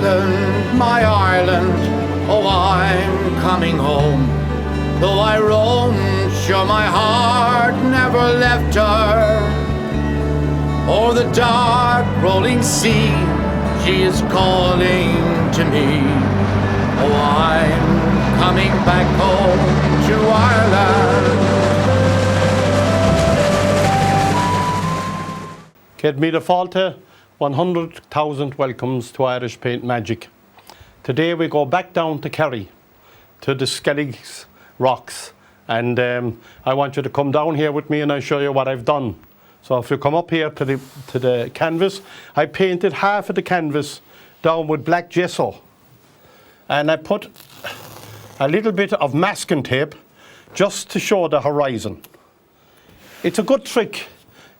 my Ireland, oh, I'm coming home. Though I roam, sure my heart never left her. O'er the dark rolling sea, she is calling to me. Oh, I'm coming back home to Ireland. Get me the faulta, 100,000 welcomes to Irish Paint Magic. Today we go back down to Kerry, to the Skelligs rocks, and I want you to come down here with me and I'll show you what I've done. So if you come up here to the canvas, I painted half of the canvas down with black gesso, and I put a little bit of masking tape just to show the horizon. It's a good trick.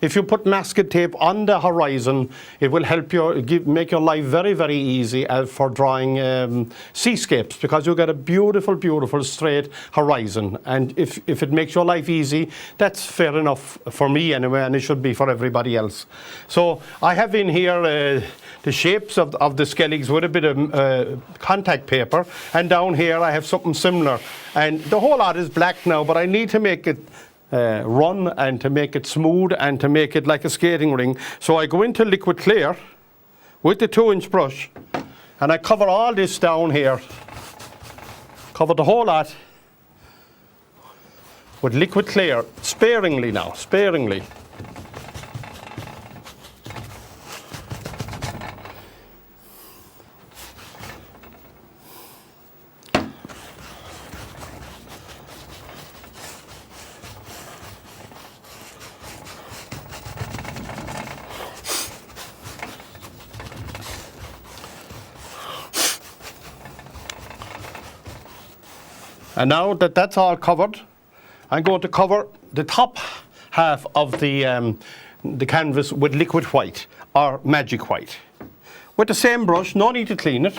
If you put masking tape on the horizon, it will help you make your life very, very easy for drawing seascapes, because you get a beautiful, beautiful straight horizon. And if it makes your life easy, that's fair enough for me anyway, and it should be for everybody else. So I have in here the shapes of the Skelligs with a bit of contact paper, and down here I have something similar. And the whole lot is black now, but I need to make it run and to make it smooth and to make it like a skating ring. So I go into liquid clear with the 2-inch brush and I cover all this down here, cover the whole lot with liquid clear, sparingly now, sparingly. And now that that's all covered, I'm going to cover the top half of the canvas with liquid white or magic white. With the same brush, no need to clean it,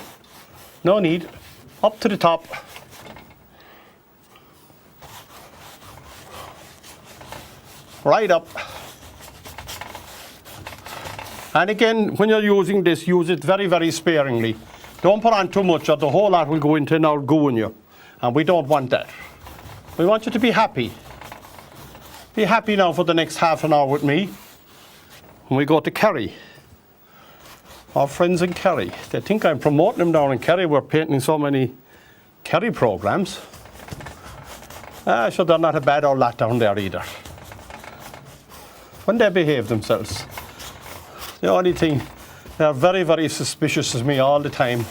no need, up to the top. Right up. And again, when you're using this, use it very, very sparingly. Don't put on too much or the whole lot will go into now gooing you. And we don't want that. We want you to be happy. Be happy now for the next half an hour with me when we go to Kerry. Our friends in Kerry. They think I'm promoting them down in Kerry. We're painting so many Kerry programs. So they're not a bad old lot down there either. When they behave themselves. The only thing, they're very, very suspicious of me all the time.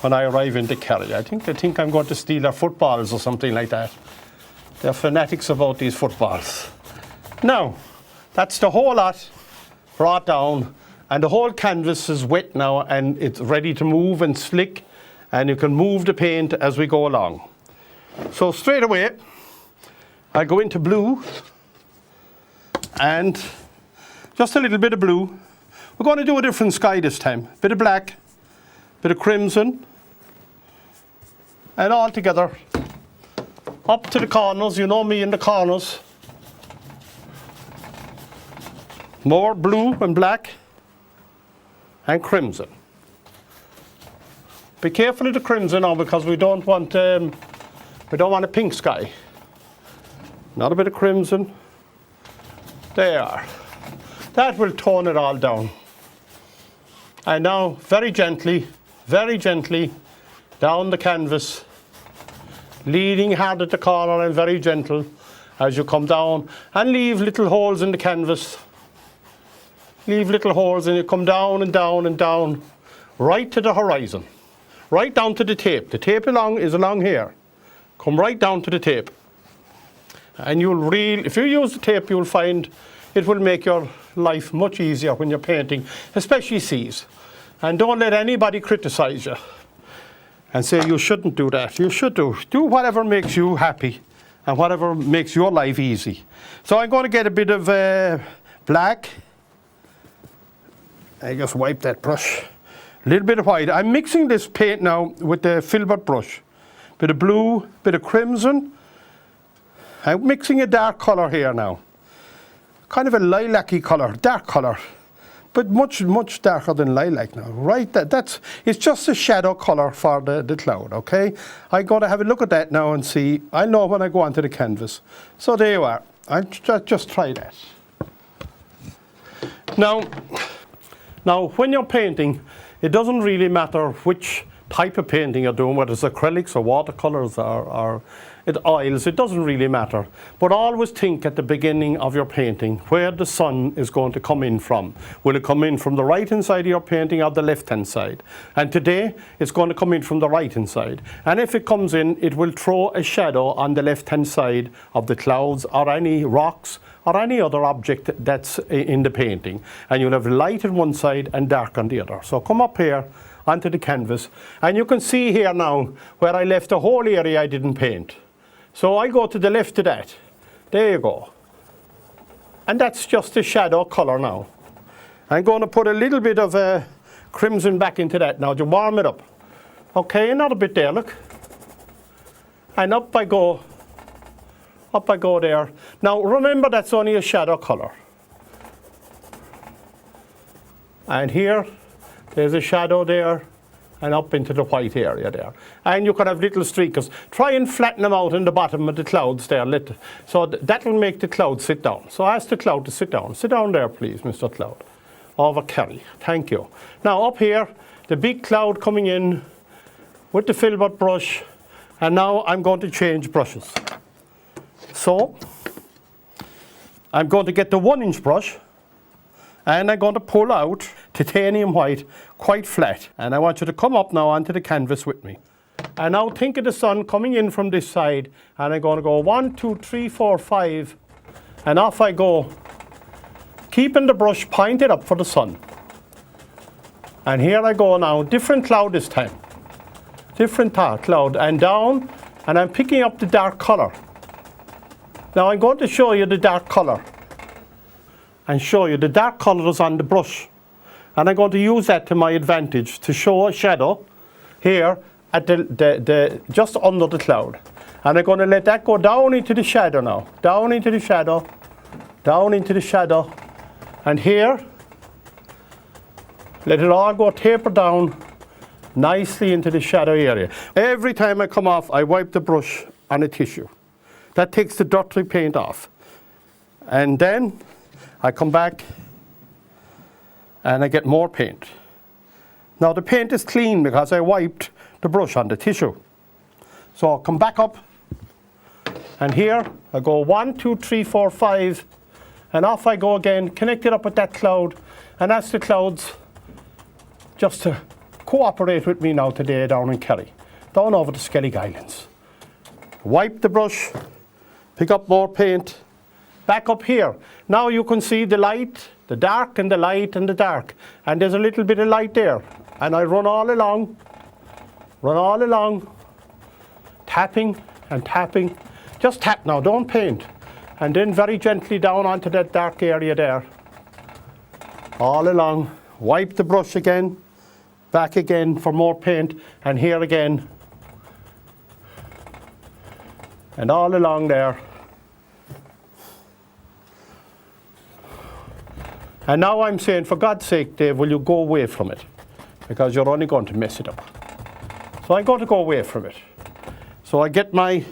When I arrive into Kerry, I think I'm going to steal their footballs or something like that. They're fanatics about these footballs. Now, that's the whole lot brought down, and the whole canvas is wet now and it's ready to move and slick, and you can move the paint as we go along. So straight away, I go into blue, and just a little bit of blue. We're going to do a different sky this time. Bit of black, bit of crimson, and all together up to the corners. You know me in the corners. More blue and black and crimson. Be careful of the crimson now, because we don't want a pink sky. Not a bit of crimson. There. That will tone it all down. And now very gently down the canvas, leading hard at the corner and very gentle as you come down, and leave little holes in the canvas. Leave little holes and you come down and down and down, right to the horizon, right down to the tape. The tape is along here. Come right down to the tape. And if you use the tape, you'll find it will make your life much easier when you're painting, especially seas. And don't let anybody criticize you and say you shouldn't do that. You should do whatever makes you happy and whatever makes your life easy. So I'm going to get a bit of black. I just wipe that brush. A little bit of white. I'm mixing this paint now with the filbert brush. Bit of blue, bit of crimson. I'm mixing a dark colour here now. Kind of a lilac-y colour, dark colour. but much darker than lilac now, right? It's just a shadow colour for the cloud, okay? I'm going to have a look at that now and see. I know when I go onto the canvas. So there you are. I'll just try that. Now, when you're painting, it doesn't really matter which type of painting you're doing, whether it's acrylics or watercolours or oils, it doesn't really matter. But always think at the beginning of your painting where the sun is going to come in from. Will it come in from the right hand side of your painting or the left hand side? And today it's going to come in from the right hand side. And if it comes in, it will throw a shadow on the left hand side of the clouds or any rocks or any other object that's in the painting. And you'll have light on one side and dark on the other. So come up here onto the canvas, and you can see here now where I left a whole area I didn't paint. So I go to the left of that. There you go. And that's just a shadow colour now. I'm going to put a little bit of crimson back into that now to warm it up. Okay, another bit there, look. And up I go there. Now remember, that's only a shadow colour. And here, there's a shadow there, and up into the white area there. And you can have little streakers. Try and flatten them out in the bottom of the clouds there. So that will make the cloud sit down. So ask the cloud to sit down. Sit down there, please, Mr. Cloud. Over Kerry. Thank you. Now up here, the big cloud coming in with the filbert brush. And now I'm going to change brushes. So I'm going to get the 1-inch brush, and I'm going to pull out titanium white quite flat. And I want you to come up now onto the canvas with me. And now think of the sun coming in from this side, and I'm going to go 1, 2, 3, 4, 5, and off I go, keeping the brush pointed up for the sun. And here I go now, different cloud this time. Different cloud, and down, and I'm picking up the dark colour. Now I'm going to show you the dark colour, and show you the dark colours on the brush. And I'm going to use that to my advantage to show a shadow here at the just under the cloud. And I'm going to let that go down into the shadow now. Down into the shadow, down into the shadow. And here, let it all go taper down nicely into the shadow area. Every time I come off, I wipe the brush on a tissue. That takes the dirty paint off. And then I come back and I get more paint. Now the paint is clean because I wiped the brush on the tissue. So I'll come back up, and here I go 1, 2, 3, 4, 5, and off I go again, connect it up with that cloud, and ask the clouds just to cooperate with me now today down in Kerry, down over the Skellig Islands. Wipe the brush, pick up more paint, back up here. Now you can see the light, the dark and the light and the dark. And there's a little bit of light there. And I run all along, tapping and tapping. Just tap now, don't paint. And then very gently down onto that dark area there. All along, wipe the brush again, back again for more paint, and here again. And all along there. And now I'm saying, for God's sake, Dave, will you go away from it? Because you're only going to mess it up. So I'm going to go away from it. So I get my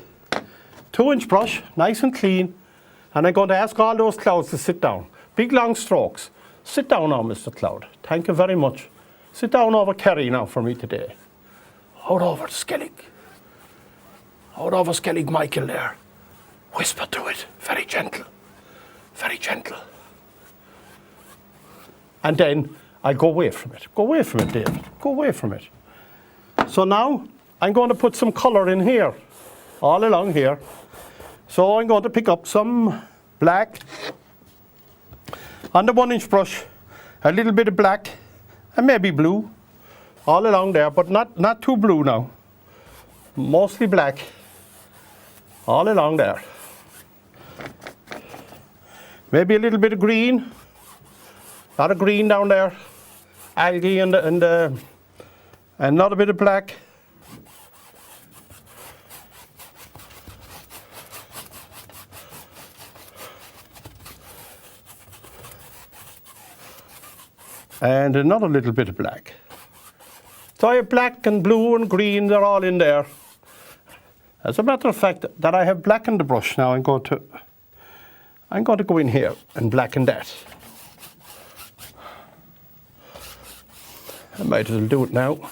2-inch brush, nice and clean, and I'm going to ask all those clouds to sit down. Big long strokes. Sit down now, Mr. Cloud. Thank you very much. Sit down over Kerry now for me today. Out over Skellig. Out over Skellig Michael there. Whisper to it, very gentle. Very gentle. And then I go away from it. Go away from it, David. Go away from it. So now I'm going to put some colour in here, all along here. So I'm going to pick up some black on the 1-inch brush, a little bit of black, and maybe blue, all along there, but not too blue now. Mostly black, all along there. Maybe a little bit of green. A lot of green down there, algae and another bit of black. and another little bit of black. So I have black and blue and green, they're all in there. As a matter of fact, that I have blackened the brush now, I'm going to go in here and blacken that. I might as well do it now.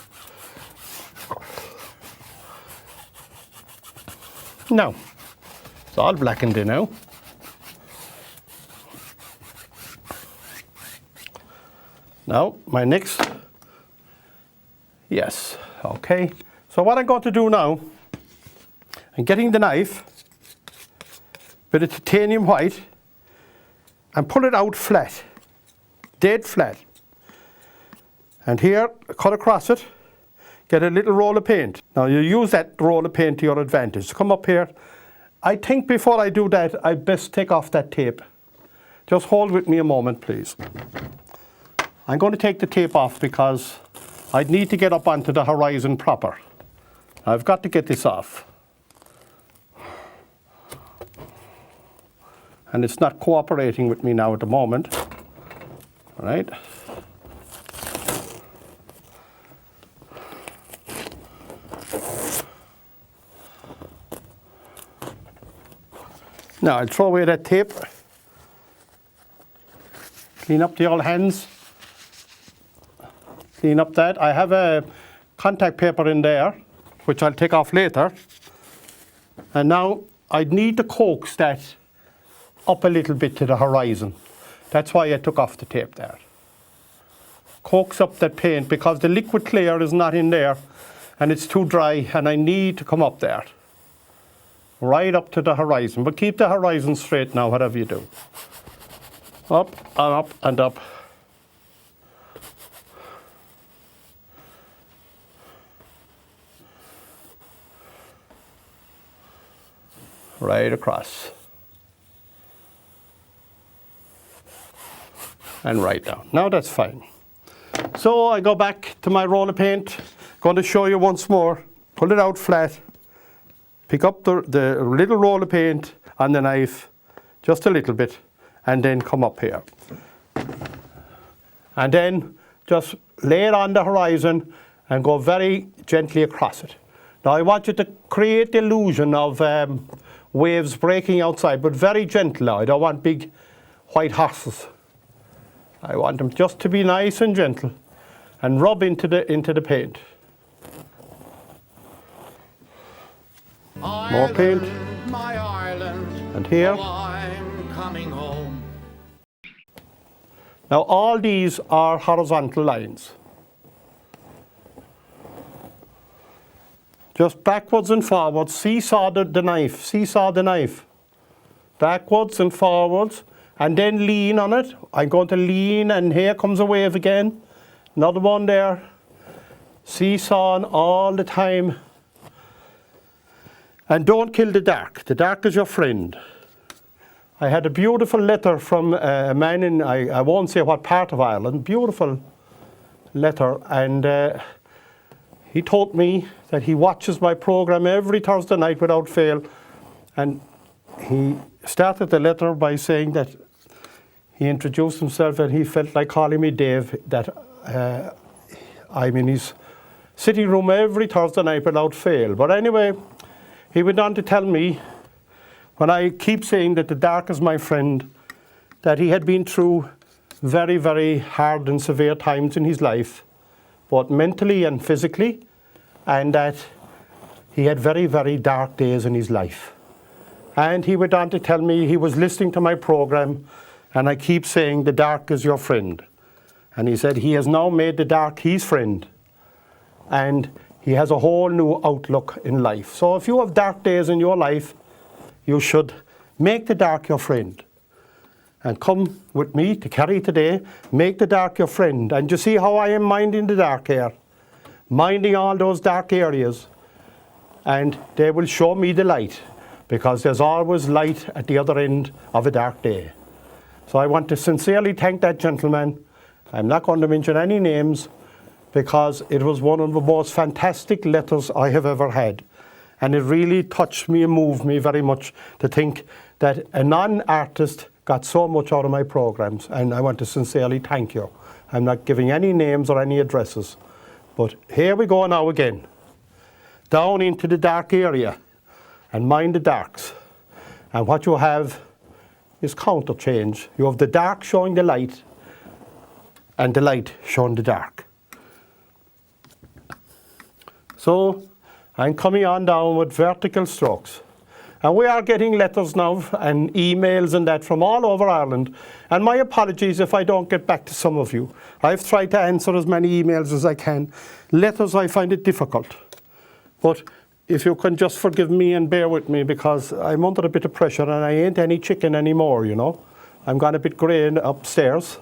Now, it's all blackened in now. Now, my next, yes, okay. So what I'm going to do now, I'm getting the knife, bit of titanium white, and pull it out flat, dead flat. And here, cut across it, get a little roll of paint. Now you use that roll of paint to your advantage. Come up here. I think before I do that, I best take off that tape. Just hold with me a moment, please. I'm going to take the tape off because I'd need to get up onto the horizon proper. I've got to get this off. And it's not cooperating with me now at the moment. All right. Now I'll throw away that tape. Clean up the old hands. Clean up that. I have a contact paper in there, which I'll take off later. And now I'd need to coax that up a little bit to the horizon. That's why I took off the tape there. Coax up that paint because the liquid clear is not in there and it's too dry and I need to come up there. Right up to the horizon. But keep the horizon straight now, whatever you do. Up and up and up. Right across. And right down. Now that's fine. So I go back to my roll of paint. Going to show you once more. Pull it out flat. Pick up the little roll of paint on the knife, just a little bit, and then come up here. And then just lay it on the horizon and go very gently across it. Now I want you to create the illusion of waves breaking outside, but very gentle now. I don't want big white horses. I want them just to be nice and gentle and rub into the paint. More paint. My Ireland, and here. oh, I'm coming home. Now all these are horizontal lines. Just backwards and forwards, seesaw the knife, seesaw the knife. Backwards and forwards, and then lean on it. I'm going to lean, and here comes a wave again. Another one there. Seesawing all the time. And don't kill the dark. The dark is your friend. I had a beautiful letter from a man in, I won't say what part of Ireland, beautiful letter, and he told me that he watches my program every Thursday night without fail, and he started the letter by saying that he introduced himself and he felt like calling me Dave, that I'm in his sitting room every Thursday night without fail. But anyway, he went on to tell me, when I keep saying that the dark is my friend, that he had been through very, very hard and severe times in his life, both mentally and physically, and that he had very, very dark days in his life. And he went on to tell me he was listening to my program, and I keep saying the dark is your friend. And he said he has now made the dark his friend. And he has a whole new outlook in life. So if you have dark days in your life, you should make the dark your friend. And come with me to Kerry today, make the dark your friend. And you see how I am minding the dark here? Minding all those dark areas. And they will show me the light, because there's always light at the other end of a dark day. So I want to sincerely thank that gentleman. I'm not going to mention any names, because it was one of the most fantastic letters I have ever had. And it really touched me and moved me very much to think that a non-artist got so much out of my programs, and I want to sincerely thank you. I'm not giving any names or any addresses, but here we go now again, down into the dark area, and mind the darks. And what you have is counter change. You have the dark showing the light, and the light showing the dark. So I'm coming on down with vertical strokes. And we are getting letters now and emails and that from all over Ireland. And my apologies if I don't get back to some of you. I've tried to answer as many emails as I can. Letters, I find it difficult. But if you can just forgive me and bear with me, because I'm under a bit of pressure and I ain't any chicken anymore, you know. I'm gone a bit grey upstairs.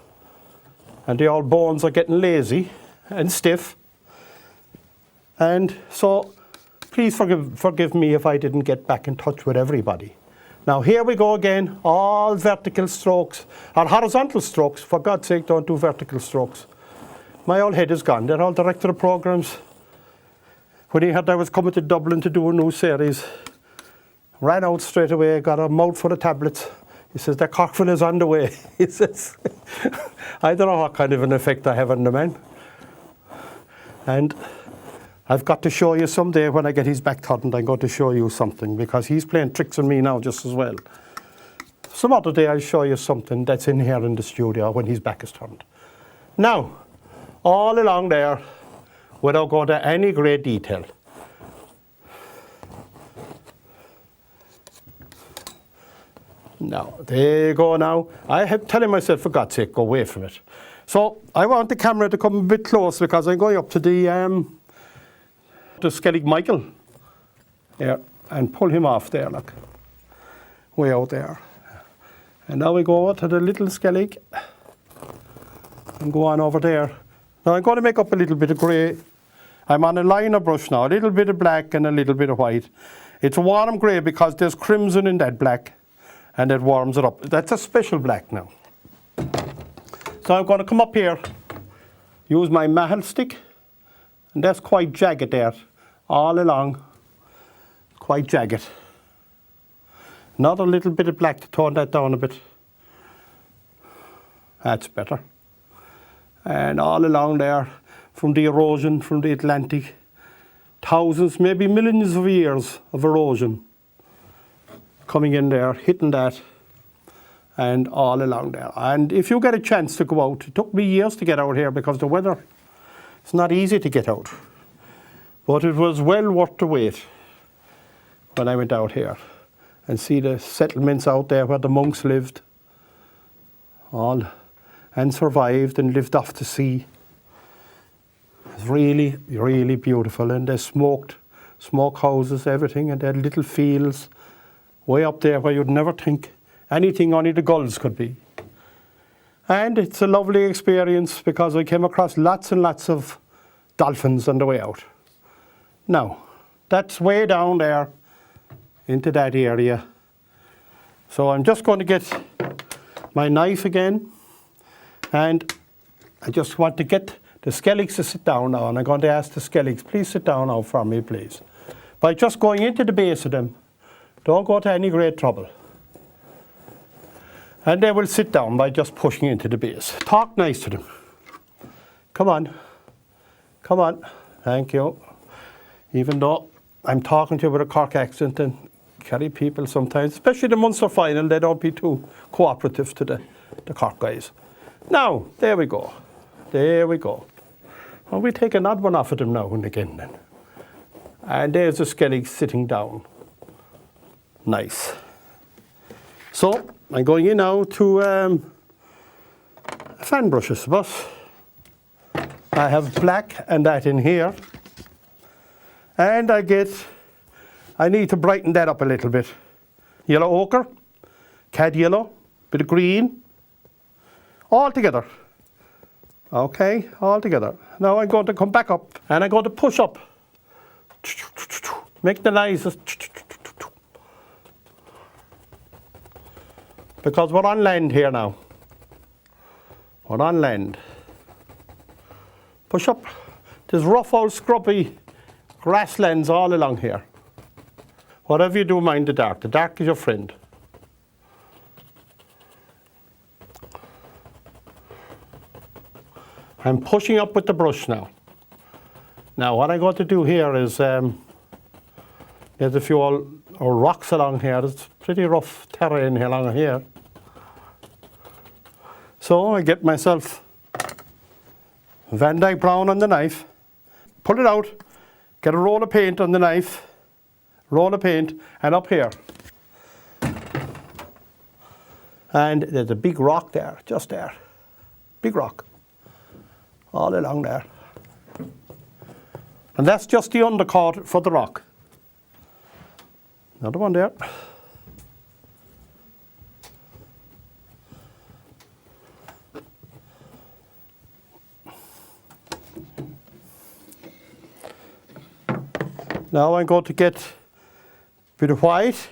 And the old bones are getting lazy and stiff. And so please forgive me if I didn't get back in touch with everybody. Now here we go again, all vertical strokes, or horizontal strokes. For God's sake, don't do vertical strokes. My old head is gone. They're all director of programs. When he heard I was coming to Dublin to do a new series, ran out straight away, got a mouthful of tablets. He says, the cockful is on the way. He says, I don't know what kind of an effect I have on the man. And I've got to show you someday when I get his back turned, I'm going to show you something, because he's playing tricks on me now just as well. Some other day I'll show you something that's in here in the studio when his back is turned. Now, all along there, without going to any great detail. Now, there you go now. I have telling myself, for God's sake, go away from it. So I want the camera to come a bit close, because I'm going up to the Skellig Michael there and pull him off there, look, way out there. And now we go to the little Skellig and go on over there. Now I'm going to make up a little bit of grey. I'm on a liner brush now, a little bit of black and a little bit of white. It's a warm grey because there's crimson in that black, and it warms it up. That's a special black now. So I'm going to come up here, use my mahal stick, and that's quite jagged there, all along, quite jagged. Another little bit of black to tone that down a bit. That's better. And all along there, from the erosion from the Atlantic, thousands, maybe millions of years of erosion coming in there, hitting that, and all along there. And if you get a chance to go out, it took me years to get out here because the weather, it's not easy to get out. But it was well worth the wait when I went out here and see the settlements out there where the monks lived, all, and survived and lived off the sea. It's really, really beautiful. And they smoked, smoke houses, everything, and they had little fields way up there where you'd never think anything only the gulls could be. And it's a lovely experience because I came across lots and lots of dolphins on the way out. Now, that's way down there into that area. So I'm just going to get my knife again, and I just want to get the Skelligs to sit down now, and I'm going to ask the Skelligs, please sit down now for me, please. By just going into the base of them, don't go to any great trouble. And they will sit down by just pushing into the base. Talk nice to them. Come on. Come on. Thank you. Even though I'm talking to you with a Cork accent, and Kerry people sometimes, especially the Munster final, they don't be too cooperative to the Cork guys. Now, there we go. There we go. Well, we take an odd one off of them now and again then. And there's the Skellig sitting down. Nice. So, I'm going in now to a fan brush, I suppose. I have black and that in here. And I need to brighten that up a little bit. Yellow ochre, cad yellow, bit of green, all together. Okay, all together. Now I'm going to come back up and I'm going to push up. Make the noises. Because we're on land here now. We're on land. Push up. There's rough old scrubby grasslands all along here. Whatever you do, mind the dark. The dark is your friend. I'm pushing up with the brush now. Now what I'm going to do here is, there's a few rocks along here. It's pretty rough terrain along here. So I get myself Van Dyke Brown on the knife, pull it out, get a roll of paint on the knife, roll of paint, and up here. And there's a big rock there, just there. Big rock. All along there. And that's just the undercut for the rock. Another one there. Now I'm going to get a bit of white,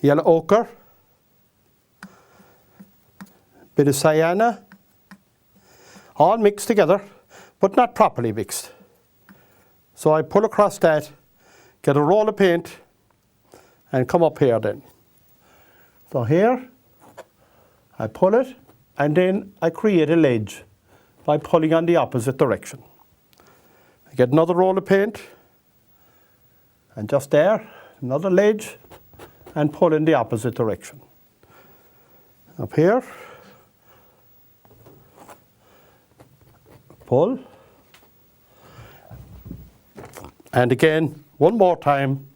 yellow ochre, bit of sienna, all mixed together, but not properly mixed. So I pull across that, get a roll of paint, and come up here then. So here, I pull it, and then I create a ledge by pulling on the opposite direction. I get another roll of paint, and just there, another ledge, and pull in the opposite direction. Up here, pull, and again, one more time.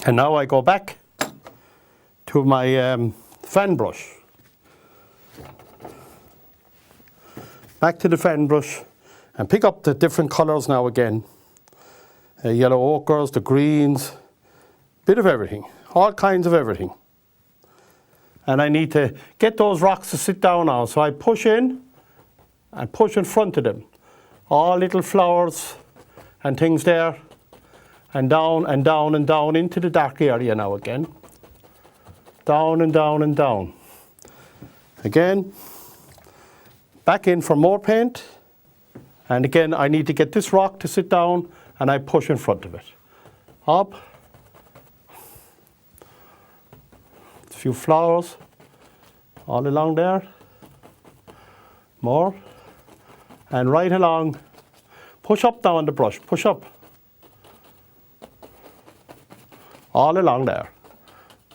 And now I go back to my fan brush. Back to the fan brush and pick up the different colours now again. Yellow ochres, the greens, bit of everything, all kinds of everything. And I need to get those rocks to sit down now. So I push in and push in front of them. All little flowers and things there. And down and down and down into the dark area now again. Down and down and down. Again, back in for more paint. And again, I need to get this rock to sit down and I push in front of it. Up. A few flowers all along there. More. And right along. Push up now on the brush. Push up. All along there.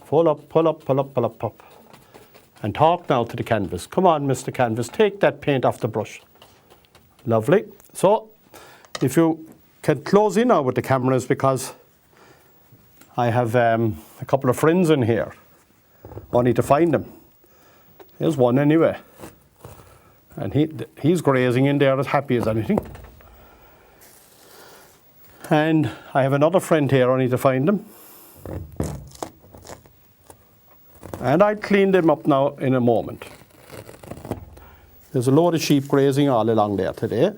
Pull up, pull up, pull up, pull up, up. And talk now to the canvas. Come on, Mr. Canvas, take that paint off the brush. Lovely. So, if you can close in now with the cameras, because I have a couple of friends in here. I need to find them. There's one anyway. And he's grazing in there as happy as anything. And I have another friend here, I need to find them. And I'll clean them up now in a moment. There's a load of sheep grazing all along there today.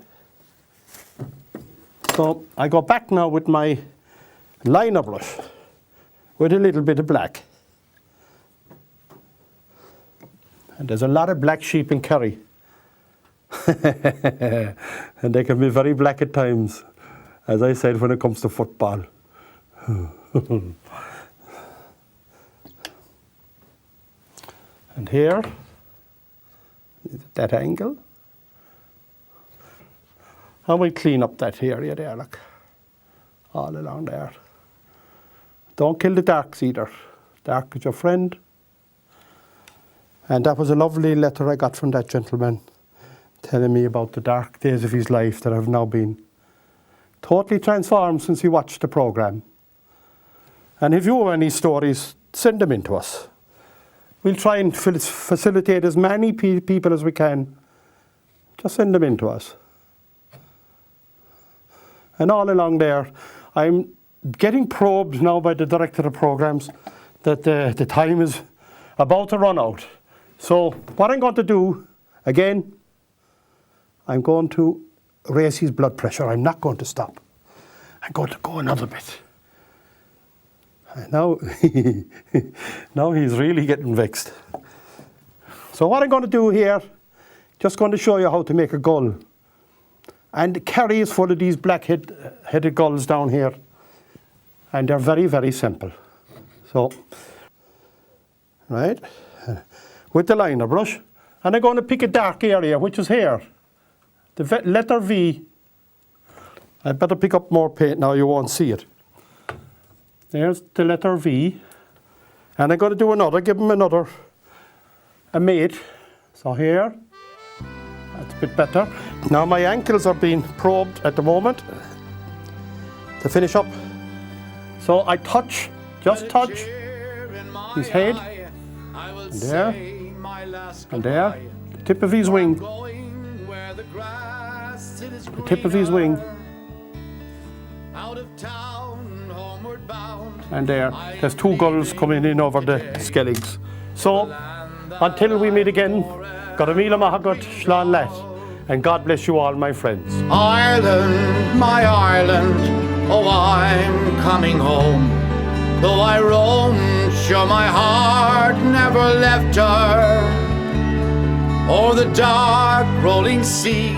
So I go back now with my liner brush with a little bit of black. And there's a lot of black sheep in Kerry. And they can be very black at times, as I said, when it comes to football. And here, that angle. And we clean up that area there, look. All along there. Don't kill the darks either. Dark is your friend. And that was a lovely letter I got from that gentleman, telling me about the dark days of his life that have now been totally transformed since he watched the programme. And if you have any stories, send them in to us. We'll try and facilitate as many people as we can. Just send them in to us. And all along there, I'm getting probed now by the director of programs that the time is about to run out. So what I'm going to do, again, I'm going to raise his blood pressure. I'm not going to stop. I'm going to go another bit. Now, now he's really getting vexed. So what I'm going to do here, just going to show you how to make a gull. And Kerry is full of these black-headed gulls down here. And they're very, very simple. So right, with the liner brush. And I'm going to pick a dark area, which is here. The letter V. I better pick up more paint now, you won't see it. There's the letter V. And I'm going to do another, give him a mate. So here, that's a bit better. Now my ankles are being probed at the moment to finish up. So I touch, just touch his head, and there, and there, the tip of his wing, the tip of his wing, and there's two gulls coming in over the Skelligs. So, until we meet again, got a míle maith slán leat, and God bless you all, my friends. Ireland, my Ireland, oh, I'm coming home. Though I roamed, sure my heart never left her. O'er the dark rolling sea,